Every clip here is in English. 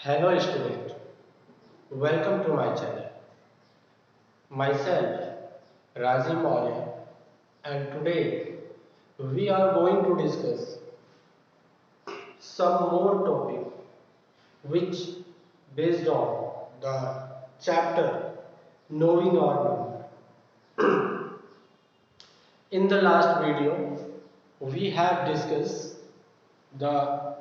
Hello student, welcome to my channel. Myself Razi Maurya, and today we are going to discuss some more topic which based on the chapter knowing our number. In the last video we have discussed the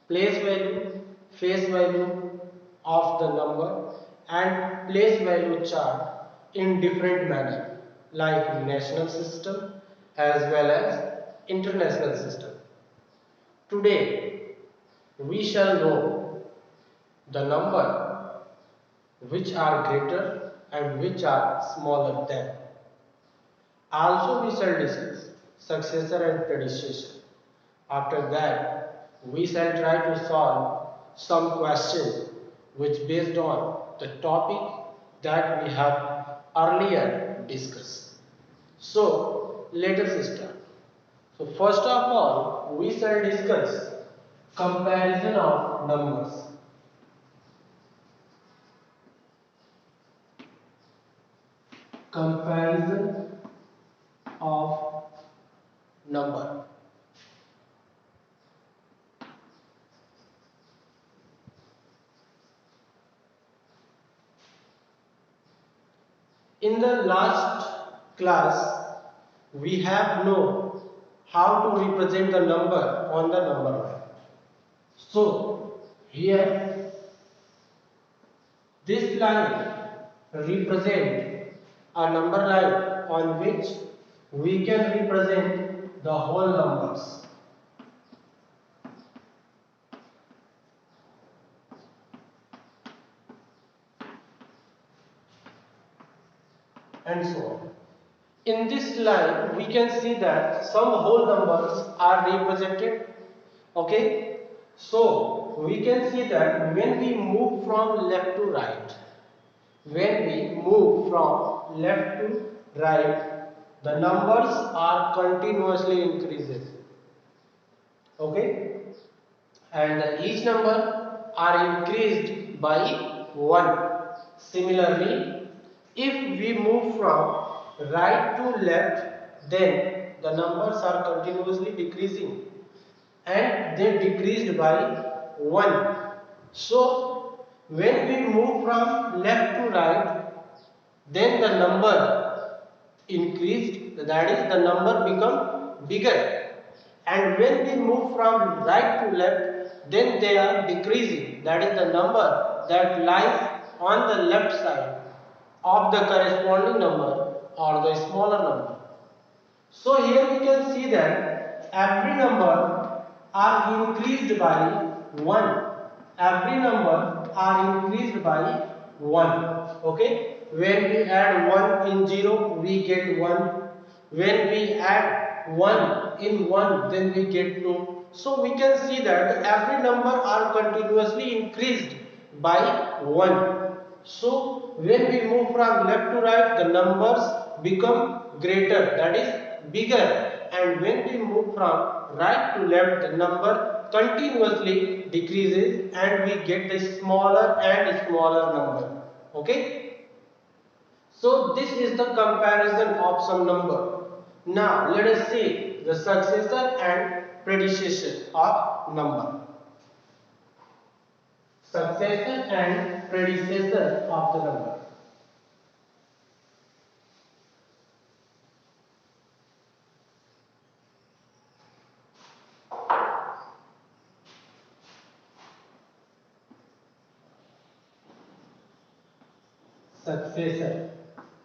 place value, face value of the number and place value chart in different manner like national system as well as international system. Today we shall know the number which are greater and which are smaller than. Also we shall discuss successor and predecessor. After that, we shall try to solve some questions which based on the topic that we have earlier discussed. So, let us start. So, first of all, we shall discuss comparison of numbers. Comparison of number. In the last class, we have known how to represent the number on the number line. So, here this line represent a number line on which we can represent the whole numbers. And so on. In this line, we can see that some whole numbers are represented. Okay, so we can see that when we move from left to right, the numbers are continuously increasing. Okay, and each number are increased by 1. Similarly, if we move from right to left, then the numbers are continuously decreasing and they decreased by 1. So, when we move from left to right, then the number increased, that is the number become bigger. And when we move from right to left, then they are decreasing, that is the number that lies on the left side of the corresponding number or the smaller number. So here we can see that every number are increased by 1. Every number are increased by 1. Okay. When we add 1 in 0, we get 1. When we add 1 in 1, then we get 2. So we can see that every number are continuously increased by 1. So when we move from left to right, the numbers become greater, that is bigger, and when we move from right to left, the number continuously decreases and we get a smaller and smaller number. Okay, so this is the comparison of some number. Now let us see the successor and predecessor of number. Successor and predecessor of the number. Successor.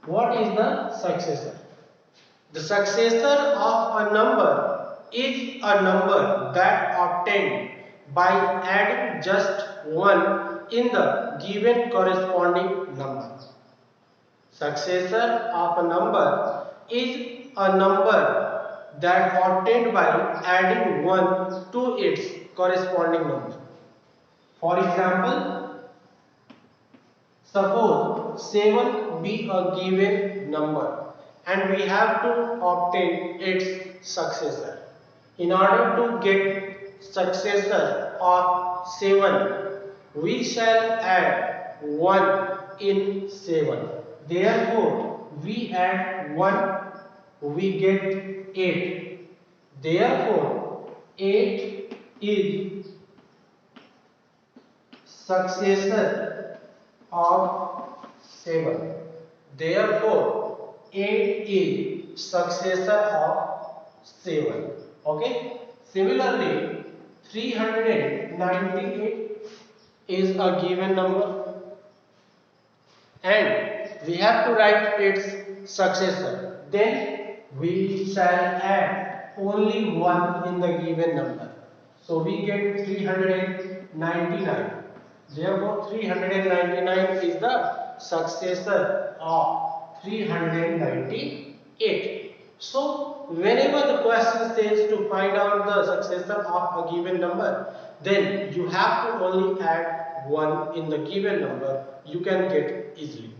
What is the successor? The successor of a number is a number that obtained by adding just 1 in the given corresponding number. Successor of a number is a number that obtained by adding 1 to its corresponding number. For example, suppose 7 be a given number and we have to obtain its successor. In order to get successor of 7, we shall add 1 in 7. Therefore, we add 1, we get 8. Therefore, 8 is successor of 7. Therefore, 8 is successor of 7. Okay. Similarly, 398 is a given number and we have to write its successor. Then we shall add only 1 in the given number. So we get 399. Therefore, 399 is the successor of 398. So, whenever the question says to find out the successor of a given number, then you have to only add 1 in the given number. You can get easily.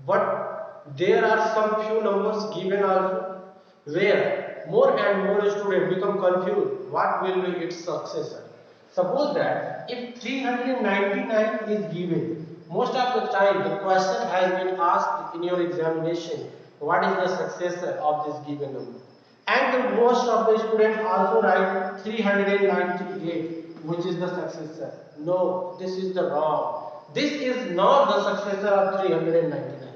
But there are some few numbers given also where more and more students become confused what will be its successor. Suppose that if 399 is given, most of the time the question has been asked in your examination, what is the successor of this given number? And the most of the students also write 398, which is the successor. No, this is the wrong. This is not the successor of 399.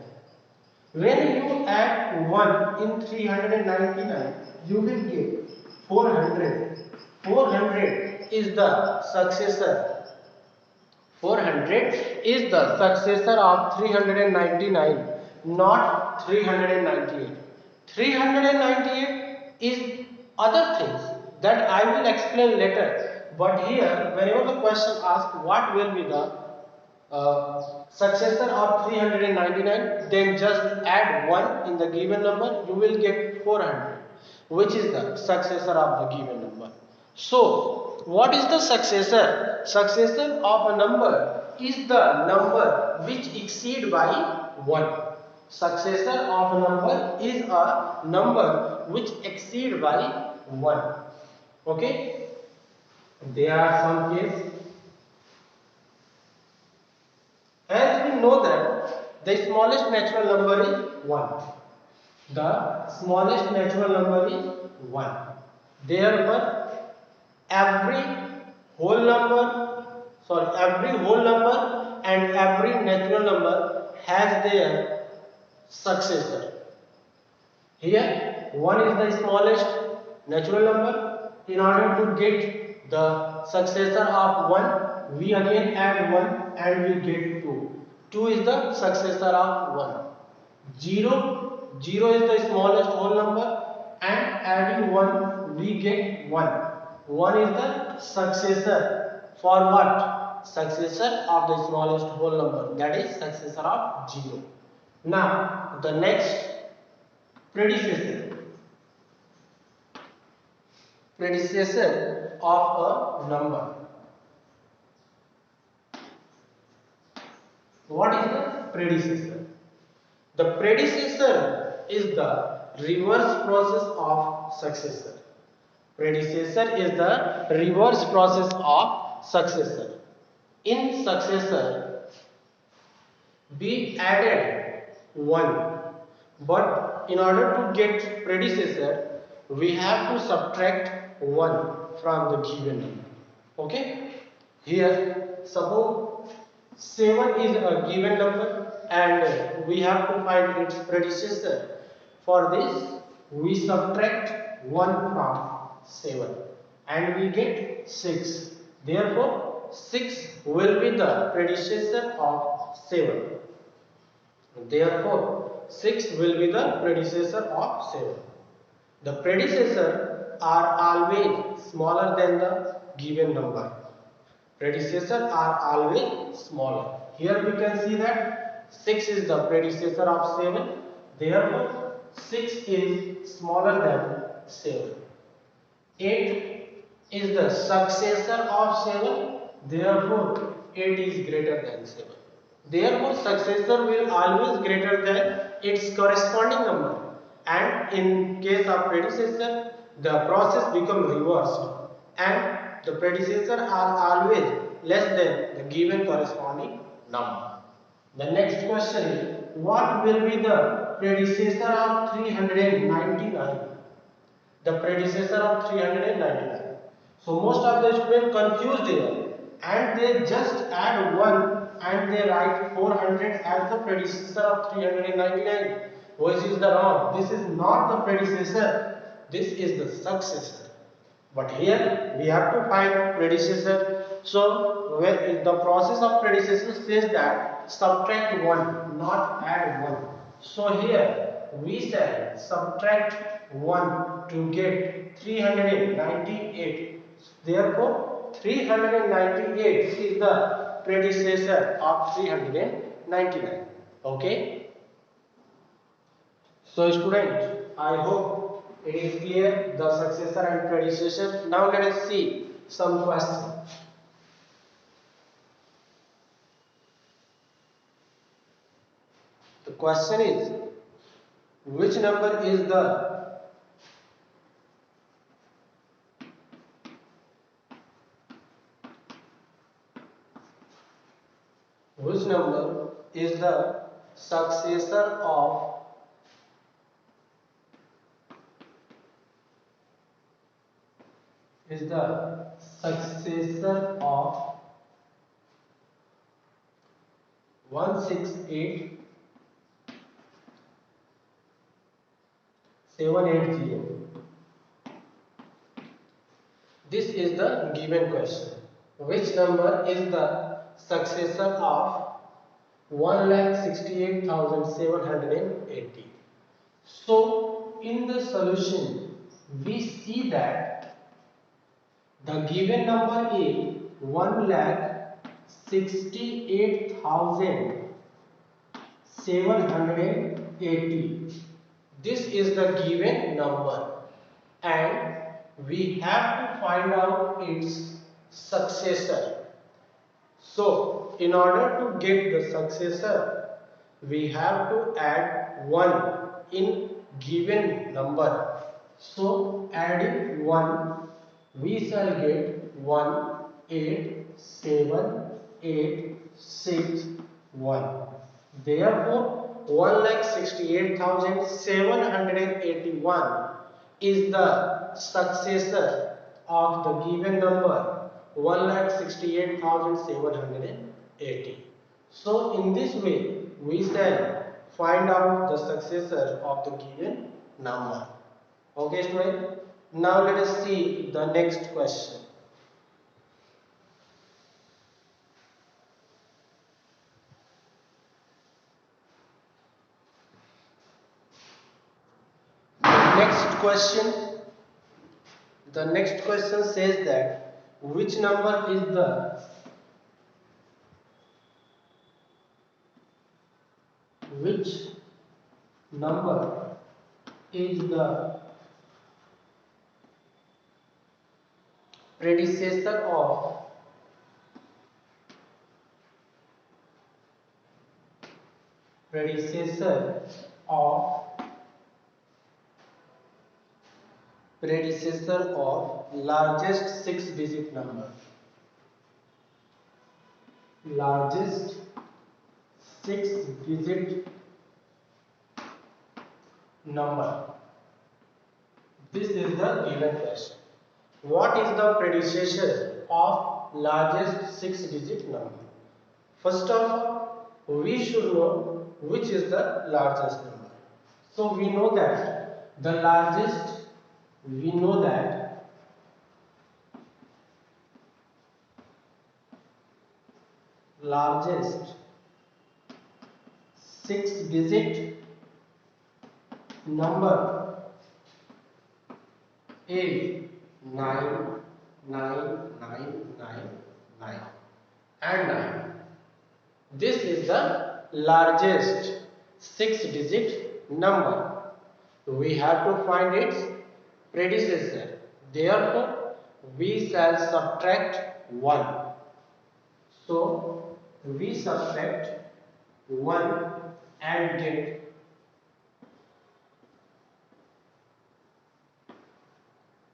When you add 1 in 399, you will get 400. 400 is the successor. 400 is the successor of 399, not 398. 398 is other things that I will explain later. But here, whenever the question asks what will be the successor of 399, then just add 1 in the given number, you will get 400, which is the successor of the given number. So, what is the successor? Successor of a number is the number which exceed by 1. Successor of a number is a number which exceed by 1. Okay? There are some cases. As we know that the smallest natural number is 1. The smallest natural number is 1. Therefore, every whole number and every natural number has their successor. Here, 1 is the smallest natural number. In order to get the successor of 1, we again add 1 and we get 2. 2 is the successor of 1. 0 is the smallest whole number and adding 1 we get 1. 1 is the successor for what? Successor of the smallest whole number, that is successor of 0. Now the next predecessor of a number. What is the predecessor? The predecessor is the reverse process of successor. Predecessor is the reverse process of successor. In successor, we added 1, but in order to get predecessor, we have to subtract 1 from the given number. Okay? Here, suppose 7 is a given number and we have to find its predecessor. For this, we subtract 1 from 7 and we get 6. Therefore, 6 will be the predecessor of 7. Therefore, 6 will be the predecessor of 7. The predecessors are always smaller than the given number. Predecessors are always smaller. Here we can see that 6 is the predecessor of 7. Therefore, 6 is smaller than 7. 8 is the successor of 7. Therefore, 8 is greater than 7. Therefore, successor will always greater than its corresponding number. And in case of predecessor, the process becomes reversed and the predecessor are always less than the given corresponding number. The next question is, what will be the predecessor of 399? The predecessor of 399. So most of the students confused here and they just add 1 and they write 400 as the predecessor of 399. Which is the wrong. This is not the predecessor. This is the successor. But here we have to find predecessor. So where the process of predecessor says that subtract 1, not add 1. So here we shall subtract 1 to get 398. Therefore 398 is the predecessor of 399. Okay. So students, I hope it is clear the successor and predecessor. Now let us see some questions. The question is, which number is the successor of is the successor of 168780? This is the given question. Which number is the successor of 1,68,780? So in the solution we see that the given number is 1,68,780. This is the given number and we have to find out its successor. So in order to get the successor, we have to add 1 in given number. So adding 1, we shall get 187,861. Therefore 1,68,781 is the successor of the given number 1,68,780. So in this way we shall find out the successor of the given number. Okay student, now let us see the next question. The next question says that which number is the predecessor of largest 6-digit number. Largest 6-digit number. This is the given question. What is the predecessor of largest 6-digit number? First of all, we should know which is the largest number. So we know that the largest 6-digit number is 99999 and 9. This is the largest 6-digit number. We have to find its predecessor. Therefore, we shall subtract 1. So, we subtract 1 and get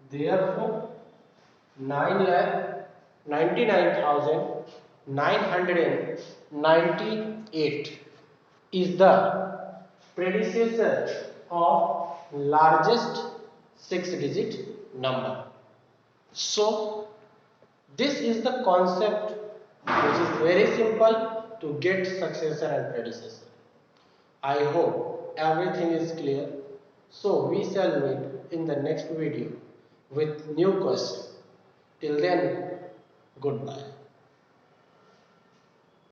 therefore 9,99,998 is the predecessor of largest 6-digit number. So this is the concept which is very simple to get successor and predecessor. I hope everything is clear. So we shall meet in the next video with new question. Till then, goodbye.